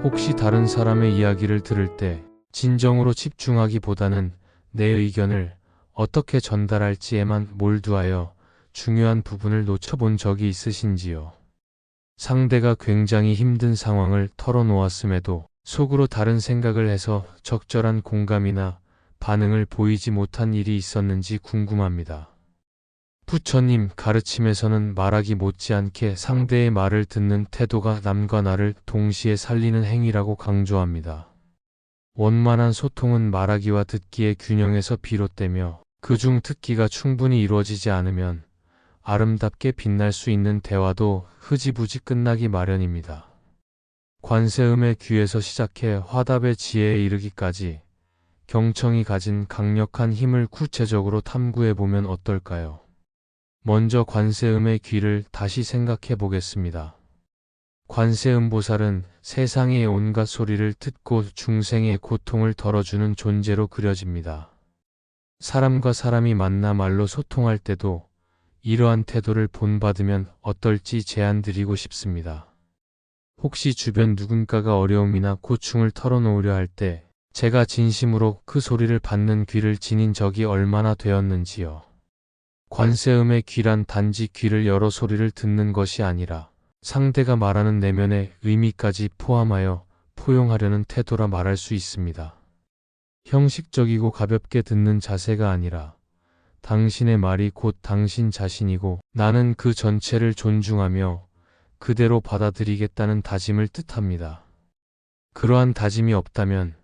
혹시 다른 사람의 이야기를 들을 때 진정으로 집중하기보다는 내 의견을 어떻게 전달할지에만 몰두하여 중요한 부분을 놓쳐본 적이 있으신지요? 상대가 굉장히 힘든 상황을 털어놓았음에도 속으로 다른 생각을 해서 적절한 공감이나 반응을 보이지 못한 일이 있었는지 궁금합니다. 부처님 가르침에서는 말하기 못지않게 상대의 말을 듣는 태도가 남과 나를 동시에 살리는 행위라고 강조합니다. 원만한 소통은 말하기와 듣기의 균형에서 비롯되며 그중 듣기가 충분히 이루어지지 않으면 아름답게 빛날 수 있는 대화도 흐지부지 끝나기 마련입니다. 관세음의 귀에서 시작해 화답의 지혜에 이르기까지 경청이 가진 강력한 힘을 구체적으로 탐구해보면 어떨까요? 먼저 관세음의 귀를 다시 생각해 보겠습니다. 관세음보살은 세상의 온갖 소리를 듣고 중생의 고통을 덜어주는 존재로 그려집니다. 사람과 사람이 만나 말로 소통할 때도 이러한 태도를 본받으면 어떨지 제안드리고 싶습니다. 혹시 주변 누군가가 어려움이나 고충을 털어놓으려 할 때 제가 진심으로 그 소리를 받는 귀를 지닌 적이 얼마나 되었는지요. 관세음의 귀란 단지 귀를 열어 소리를 듣는 것이 아니라 상대가 말하는 내면의 의미까지 포함하여 포용하려는 태도라 말할 수 있습니다. 형식적이고 가볍게 듣는 자세가 아니라 당신의 말이 곧 당신 자신이고 나는 그 전체를 존중하며 그대로 받아들이겠다는 다짐을 뜻합니다. 그러한 다짐이 없다면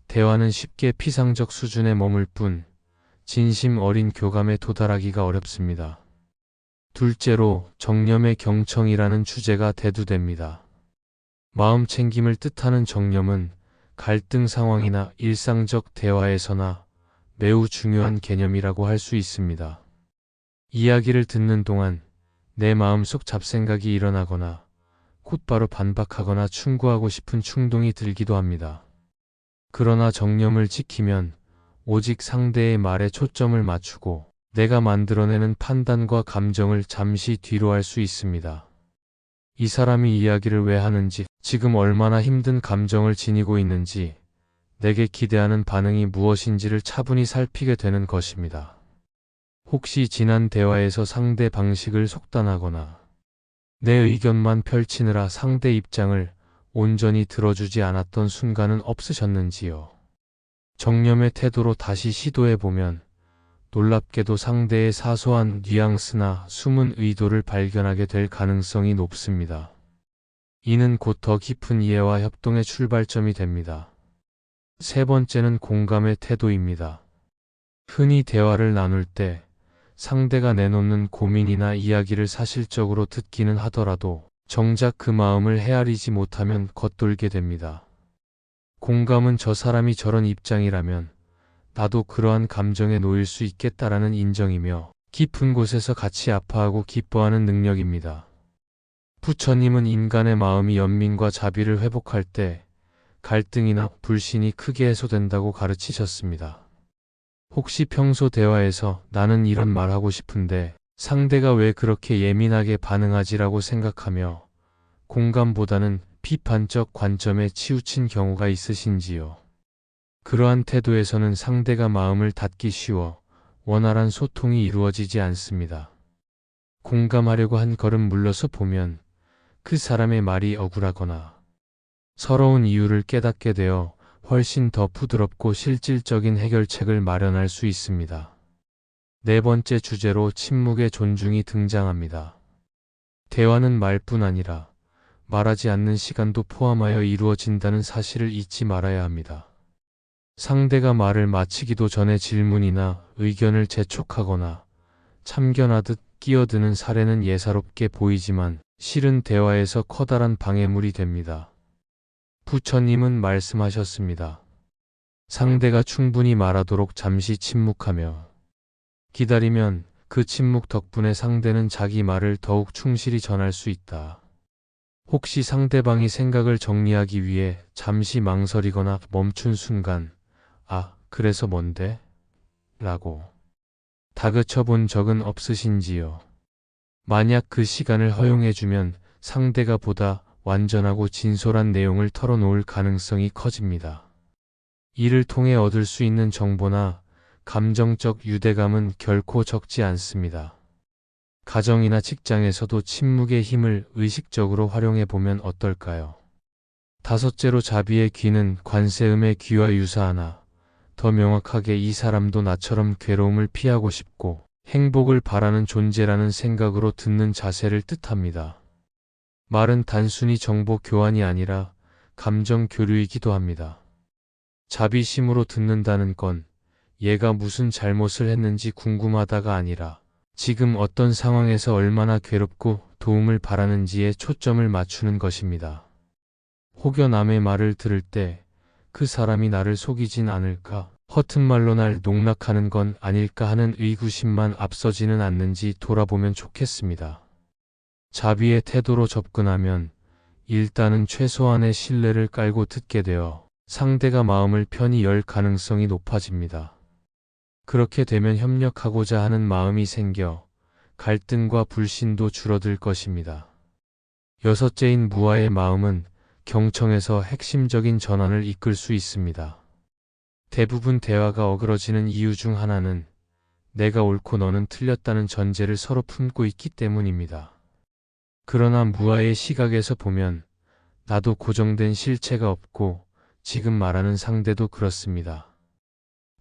대화는 쉽게 피상적 수준에 머물 뿐 진심 어린 교감에 도달하기가 어렵습니다. 둘째로 정념의 경청이라는 주제가 대두됩니다. 마음 챙김을 뜻하는 정념은 갈등 상황이나 일상적 대화에서나 매우 중요한 개념이라고 할 수 있습니다. 이야기를 듣는 동안 내 마음속 잡생각이 일어나거나 곧바로 반박하거나 충고하고 싶은 충동이 들기도 합니다. 그러나 정념을 지키면 오직 상대의 말에 초점을 맞추고 내가 만들어내는 판단과 감정을 잠시 뒤로 할 수 있습니다. 이 사람이 이야기를 왜 하는지, 지금 얼마나 힘든 감정을 지니고 있는지, 내게 기대하는 반응이 무엇인지를 차분히 살피게 되는 것입니다. 혹시 지난 대화에서 상대 방식을 속단하거나 내 의견만 펼치느라 상대 입장을 온전히 들어주지 않았던 순간은 없으셨는지요? 정념의 태도로 다시 시도해보면 놀랍게도 상대의 사소한 뉘앙스나 숨은 의도를 발견하게 될 가능성이 높습니다. 이는 곧 더 깊은 이해와 협동의 출발점이 됩니다. 세 번째는 공감의 태도입니다. 흔히 대화를 나눌 때 상대가 내놓는 고민이나 이야기를 사실적으로 듣기는 하더라도 정작 그 마음을 헤아리지 못하면 겉돌게 됩니다. 공감은 저 사람이 저런 입장이라면 나도 그러한 감정에 놓일 수 있겠다라는 인정이며 깊은 곳에서 같이 아파하고 기뻐하는 능력입니다. 부처님은 인간의 마음이 연민과 자비를 회복할 때 갈등이나 불신이 크게 해소된다고 가르치셨습니다. 혹시 평소 대화에서 나는 이런 말 하고 싶은데 상대가 왜 그렇게 예민하게 반응하지라고 생각하며 공감보다는 비판적 관점에 치우친 경우가 있으신지요? 그러한 태도에서는 상대가 마음을 닫기 쉬워 원활한 소통이 이루어지지 않습니다. 공감하려고 한 걸음 물러서 보면 그 사람의 말이 억울하거나 서러운 이유를 깨닫게 되어 훨씬 더 부드럽고 실질적인 해결책을 마련할 수 있습니다. 네 번째 주제로 침묵의 존중이 등장합니다. 대화는 말뿐 아니라 말하지 않는 시간도 포함하여 이루어진다는 사실을 잊지 말아야 합니다. 상대가 말을 마치기도 전에 질문이나 의견을 재촉하거나 참견하듯 끼어드는 사례는 예사롭게 보이지만 실은 대화에서 커다란 방해물이 됩니다. 부처님은 말씀하셨습니다. 상대가 충분히 말하도록 잠시 침묵하며 기다리면 그 침묵 덕분에 상대는 자기 말을 더욱 충실히 전할 수 있다. 혹시 상대방이 생각을 정리하기 위해 잠시 망설이거나 멈춘 순간 그래서 뭔데? 라고 다그쳐 본 적은 없으신지요? 만약 그 시간을 허용해주면 상대가 보다 완전하고 진솔한 내용을 털어놓을 가능성이 커집니다. 이를 통해 얻을 수 있는 정보나 감정적 유대감은 결코 적지 않습니다. 가정이나 직장에서도 침묵의 힘을 의식적으로 활용해 보면 어떨까요? 다섯째로 자비의 귀는 관세음의 귀와 유사하나 더 명확하게 이 사람도 나처럼 괴로움을 피하고 싶고 행복을 바라는 존재라는 생각으로 듣는 자세를 뜻합니다. 말은 단순히 정보 교환이 아니라 감정 교류이기도 합니다. 자비심으로 듣는다는 건 얘가 무슨 잘못을 했는지 궁금하다가 아니라 지금 어떤 상황에서 얼마나 괴롭고 도움을 바라는지에 초점을 맞추는 것입니다. 혹여 남의 말을 들을 때 그 사람이 나를 속이진 않을까, 허튼 말로 날 농락하는 건 아닐까 하는 의구심만 앞서지는 않는지 돌아보면 좋겠습니다. 자비의 태도로 접근하면 일단은 최소한의 신뢰를 깔고 듣게 되어 상대가 마음을 편히 열 가능성이 높아집니다. 그렇게 되면 협력하고자 하는 마음이 생겨 갈등과 불신도 줄어들 것입니다. 여섯째인 무아의 마음은 경청에서 핵심적인 전환을 이끌 수 있습니다. 대부분 대화가 어그러지는 이유 중 하나는 내가 옳고 너는 틀렸다는 전제를 서로 품고 있기 때문입니다. 그러나 무아의 시각에서 보면 나도 고정된 실체가 없고 지금 말하는 상대도 그렇습니다.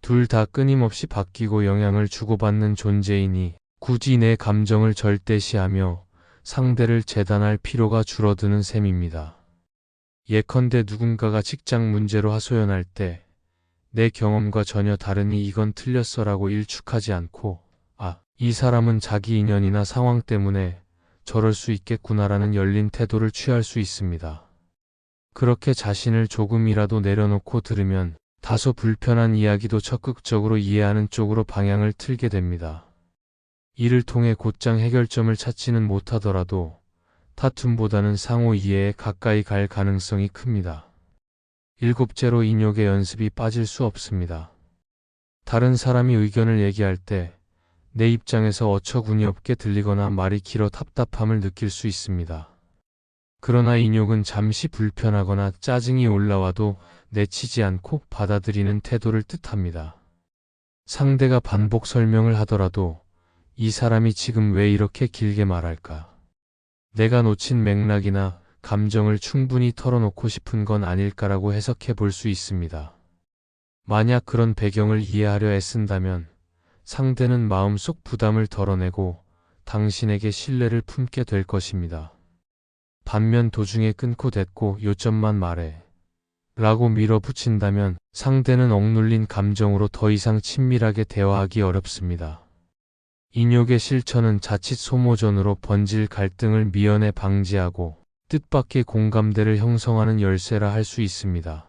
둘 다 끊임없이 바뀌고 영향을 주고받는 존재이니 굳이 내 감정을 절대시하며 상대를 재단할 필요가 줄어드는 셈입니다. 예컨대 누군가가 직장 문제로 하소연할 때 내 경험과 전혀 다르니 이건 틀렸어라고 일축하지 않고 이 사람은 자기 인연이나 상황 때문에 저럴 수 있겠구나라는 열린 태도를 취할 수 있습니다. 그렇게 자신을 조금이라도 내려놓고 들으면 다소 불편한 이야기도 적극적으로 이해하는 쪽으로 방향을 틀게 됩니다. 이를 통해 곧장 해결점을 찾지는 못하더라도 다툼보다는 상호 이해에 가까이 갈 가능성이 큽니다. 일곱째로 인욕의 연습이 빠질 수 없습니다. 다른 사람이 의견을 얘기할 때 내 입장에서 어처구니 없게 들리거나 말이 길어 답답함을 느낄 수 있습니다. 그러나 인욕은 잠시 불편하거나 짜증이 올라와도 내치지 않고 받아들이는 태도를 뜻합니다. 상대가 반복 설명을 하더라도 이 사람이 지금 왜 이렇게 길게 말할까? 내가 놓친 맥락이나 감정을 충분히 털어놓고 싶은 건 아닐까라고 해석해 볼 수 있습니다. 만약 그런 배경을 이해하려 애쓴다면 상대는 마음속 부담을 덜어내고 당신에게 신뢰를 품게 될 것입니다. 반면 도중에 끊고 댔고 요점만 말해 라고 밀어붙인다면 상대는 억눌린 감정으로 더 이상 친밀하게 대화하기 어렵습니다. 인욕의 실천은 자칫 소모전으로 번질 갈등을 미연에 방지하고 뜻밖의 공감대를 형성하는 열쇠라 할 수 있습니다.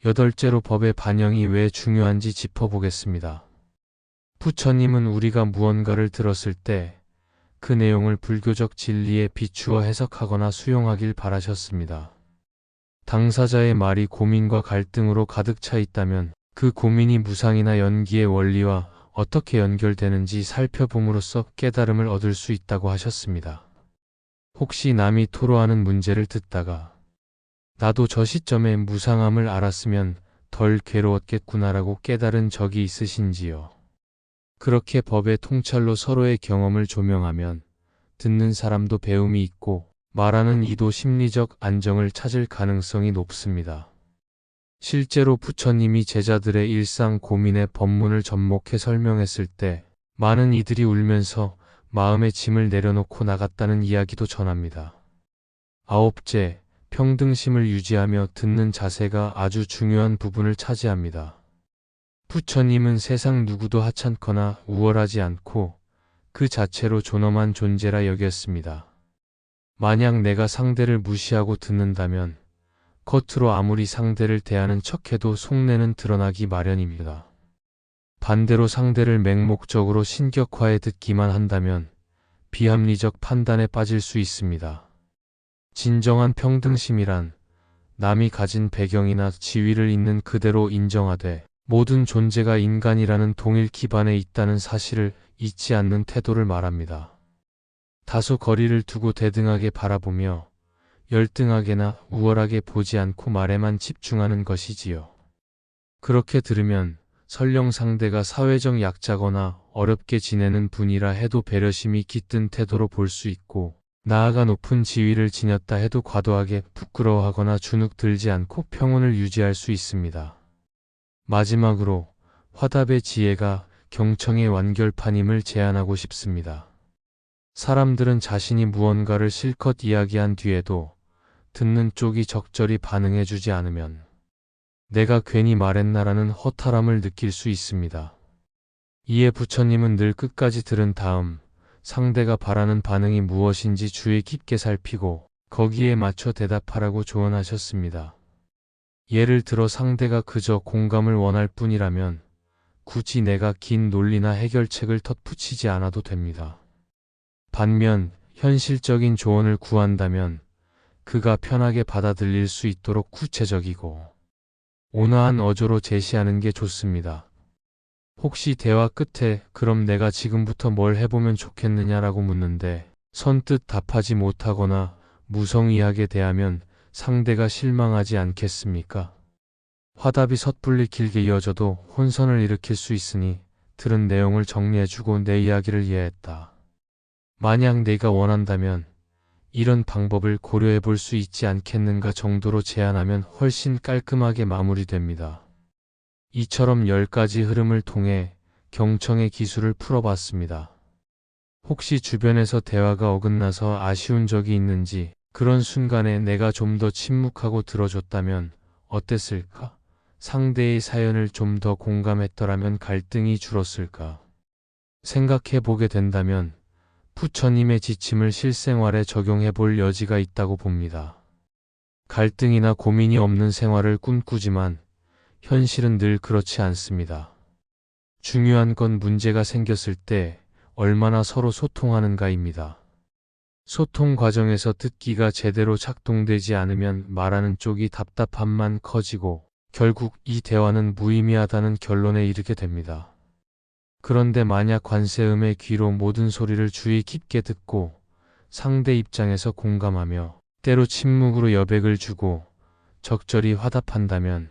여덟째로 법의 반영이 왜 중요한지 짚어보겠습니다. 부처님은 우리가 무언가를 들었을 때 그 내용을 불교적 진리에 비추어 해석하거나 수용하길 바라셨습니다. 당사자의 말이 고민과 갈등으로 가득 차 있다면 그 고민이 무상이나 연기의 원리와 어떻게 연결되는지 살펴봄으로써 깨달음을 얻을 수 있다고 하셨습니다. 혹시 남이 토로하는 문제를 듣다가 나도 저 시점에 무상함을 알았으면 덜 괴로웠겠구나라고 깨달은 적이 있으신지요? 그렇게 법의 통찰로 서로의 경험을 조명하면 듣는 사람도 배움이 있고 말하는 이도 심리적 안정을 찾을 가능성이 높습니다. 실제로 부처님이 제자들의 일상 고민의 법문을 접목해 설명했을 때 많은 이들이 울면서 마음의 짐을 내려놓고 나갔다는 이야기도 전합니다. 아홉째, 평등심을 유지하며 듣는 자세가 아주 중요한 부분을 차지합니다. 부처님은 세상 누구도 하찮거나 우월하지 않고 그 자체로 존엄한 존재라 여겼습니다. 만약 내가 상대를 무시하고 듣는다면 겉으로 아무리 상대를 대하는 척해도 속내는 드러나기 마련입니다. 반대로 상대를 맹목적으로 신격화해 듣기만 한다면 비합리적 판단에 빠질 수 있습니다. 진정한 평등심이란 남이 가진 배경이나 지위를 있는 그대로 인정하되 모든 존재가 인간이라는 동일 기반에 있다는 사실을 잊지 않는 태도를 말합니다. 다소 거리를 두고 대등하게 바라보며 열등하게나 우월하게 보지 않고 말에만 집중하는 것이지요. 그렇게 들으면 설령 상대가 사회적 약자거나 어렵게 지내는 분이라 해도 배려심이 깃든 태도로 볼 수 있고, 나아가 높은 지위를 지녔다 해도 과도하게 부끄러워하거나 주눅 들지 않고 평온을 유지할 수 있습니다. 마지막으로 화답의 지혜가 경청의 완결판임을 제안하고 싶습니다. 사람들은 자신이 무언가를 실컷 이야기한 뒤에도 듣는 쪽이 적절히 반응해주지 않으면 내가 괜히 말했나라는 허탈함을 느낄 수 있습니다. 이에 부처님은 늘 끝까지 들은 다음 상대가 바라는 반응이 무엇인지 주의 깊게 살피고 거기에 맞춰 대답하라고 조언하셨습니다. 예를 들어 상대가 그저 공감을 원할 뿐이라면 굳이 내가 긴 논리나 해결책을 덧붙이지 않아도 됩니다. 반면 현실적인 조언을 구한다면 그가 편하게 받아들일 수 있도록 구체적이고 온화한 어조로 제시하는 게 좋습니다. 혹시 대화 끝에 그럼 내가 지금부터 뭘 해보면 좋겠느냐라고 묻는데 선뜻 답하지 못하거나 무성의하게 대하면 상대가 실망하지 않겠습니까? 화답이 섣불리 길게 이어져도 혼선을 일으킬 수 있으니 들은 내용을 정리해주고 내 이야기를 이해했다. 만약 내가 원한다면 이런 방법을 고려해 볼 수 있지 않겠는가 정도로 제안하면 훨씬 깔끔하게 마무리됩니다. 이처럼 10가지 흐름을 통해 경청의 기술을 풀어봤습니다. 혹시 주변에서 대화가 어긋나서 아쉬운 적이 있는지, 그런 순간에 내가 좀 더 침묵하고 들어줬다면 어땠을까? 상대의 사연을 좀 더 공감했더라면 갈등이 줄었을까? 생각해 보게 된다면 부처님의 지침을 실생활에 적용해 볼 여지가 있다고 봅니다. 갈등이나 고민이 없는 생활을 꿈꾸지만 현실은 늘 그렇지 않습니다. 중요한 건 문제가 생겼을 때 얼마나 서로 소통하는가입니다. 소통 과정에서 듣기가 제대로 작동되지 않으면 말하는 쪽이 답답함만 커지고 결국 이 대화는 무의미하다는 결론에 이르게 됩니다. 그런데 만약 관세음의 귀로 모든 소리를 주의 깊게 듣고 상대 입장에서 공감하며 때로 침묵으로 여백을 주고 적절히 화답한다면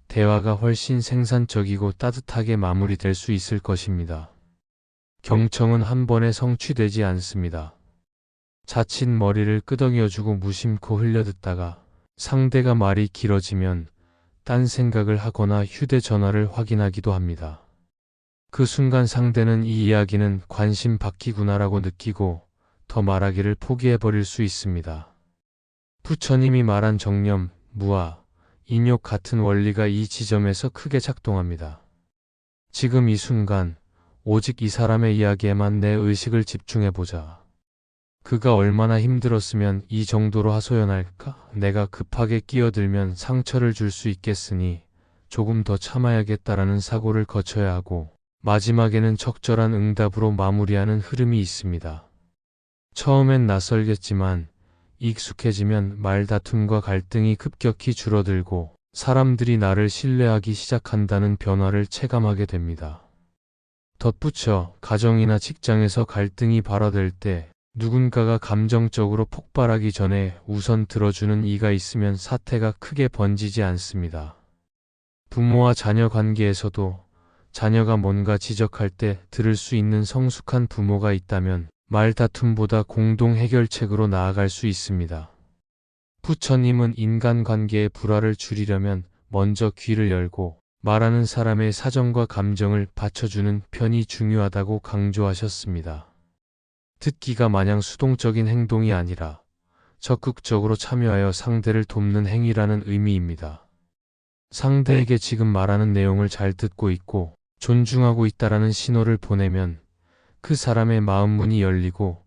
대화가 훨씬 생산적이고 따뜻하게 마무리될 수 있을 것입니다. 경청은 한 번에 성취되지 않습니다. 자칫 머리를 끄덕여주고 무심코 흘려듣다가 상대가 말이 길어지면 딴 생각을 하거나 휴대전화를 확인하기도 합니다. 그 순간 상대는 이 이야기는 관심 받기구나라고 느끼고 더 말하기를 포기해버릴 수 있습니다. 부처님이 말한 정념, 무아, 인욕 같은 원리가 이 지점에서 크게 작동합니다. 지금 이 순간 오직 이 사람의 이야기에만 내 의식을 집중해보자. 그가 얼마나 힘들었으면 이 정도로 하소연할까? 내가 급하게 끼어들면 상처를 줄 수 있겠으니 조금 더 참아야겠다라는 사고를 거쳐야 하고 마지막에는 적절한 응답으로 마무리하는 흐름이 있습니다. 처음엔 낯설겠지만 익숙해지면 말다툼과 갈등이 급격히 줄어들고 사람들이 나를 신뢰하기 시작한다는 변화를 체감하게 됩니다. 덧붙여 가정이나 직장에서 갈등이 발화될 때 누군가가 감정적으로 폭발하기 전에 우선 들어주는 이가 있으면 사태가 크게 번지지 않습니다. 부모와 자녀 관계에서도 자녀가 뭔가 지적할 때 들을 수 있는 성숙한 부모가 있다면 말다툼보다 공동 해결책으로 나아갈 수 있습니다. 부처님은 인간관계의 불화를 줄이려면 먼저 귀를 열고 말하는 사람의 사정과 감정을 받쳐주는 편이 중요하다고 강조하셨습니다. 듣기가 마냥 수동적인 행동이 아니라 적극적으로 참여하여 상대를 돕는 행위라는 의미입니다. 상대에게 지금 말하는 내용을 잘 듣고 있고 존중하고 있다라는 신호를 보내면 그 사람의 마음 문이 열리고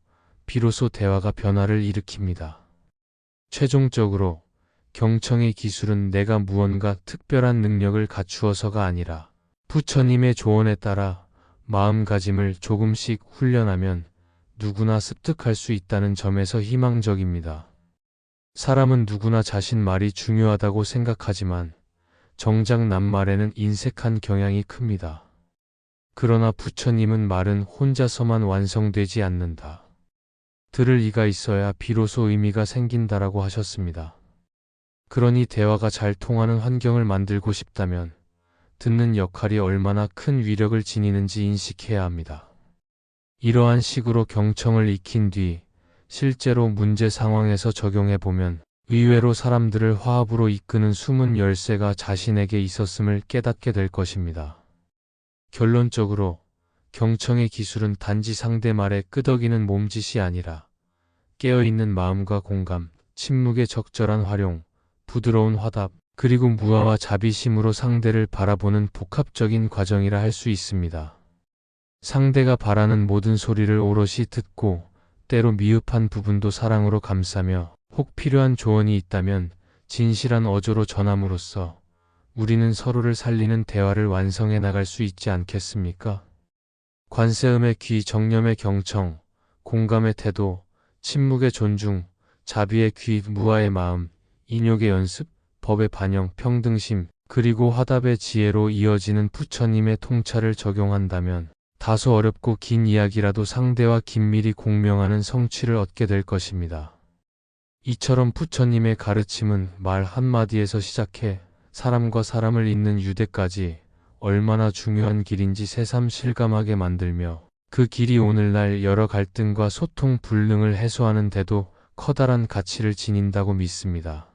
비로소 대화가 변화를 일으킵니다. 최종적으로 경청의 기술은 내가 무언가 특별한 능력을 갖추어서가 아니라 부처님의 조언에 따라 마음가짐을 조금씩 훈련하면 누구나 습득할 수 있다는 점에서 희망적입니다. 사람은 누구나 자신 말이 중요하다고 생각하지만 정작 남말에는 인색한 경향이 큽니다. 그러나 부처님은 말은 혼자서만 완성되지 않는다. 들을 이가 있어야 비로소 의미가 생긴다라고 하셨습니다. 그러니 대화가 잘 통하는 환경을 만들고 싶다면 듣는 역할이 얼마나 큰 위력을 지니는지 인식해야 합니다. 이러한 식으로 경청을 익힌 뒤 실제로 문제 상황에서 적용해 보면 의외로 사람들을 화합으로 이끄는 숨은 열쇠가 자신에게 있었음을 깨닫게 될 것입니다. 결론적으로 경청의 기술은 단지 상대 말에 끄덕이는 몸짓이 아니라 깨어있는 마음과 공감, 침묵의 적절한 활용, 부드러운 화답, 그리고 무아와 자비심으로 상대를 바라보는 복합적인 과정이라 할 수 있습니다. 상대가 바라는 모든 소리를 오롯이 듣고 때로 미흡한 부분도 사랑으로 감싸며 혹 필요한 조언이 있다면 진실한 어조로 전함으로써 우리는 서로를 살리는 대화를 완성해 나갈 수 있지 않겠습니까? 관세음의 귀, 정념의 경청, 공감의 태도, 침묵의 존중, 자비의 귀, 무아의 마음, 인욕의 연습, 법의 반영, 평등심, 그리고 화답의 지혜로 이어지는 부처님의 통찰을 적용한다면 다소 어렵고 긴 이야기라도 상대와 긴밀히 공명하는 성취를 얻게 될 것입니다. 이처럼 부처님의 가르침은 말 한마디에서 시작해 사람과 사람을 잇는 유대까지 얼마나 중요한 길인지 새삼 실감하게 만들며 그 길이 오늘날 여러 갈등과 소통 불능을 해소하는 데도 커다란 가치를 지닌다고 믿습니다.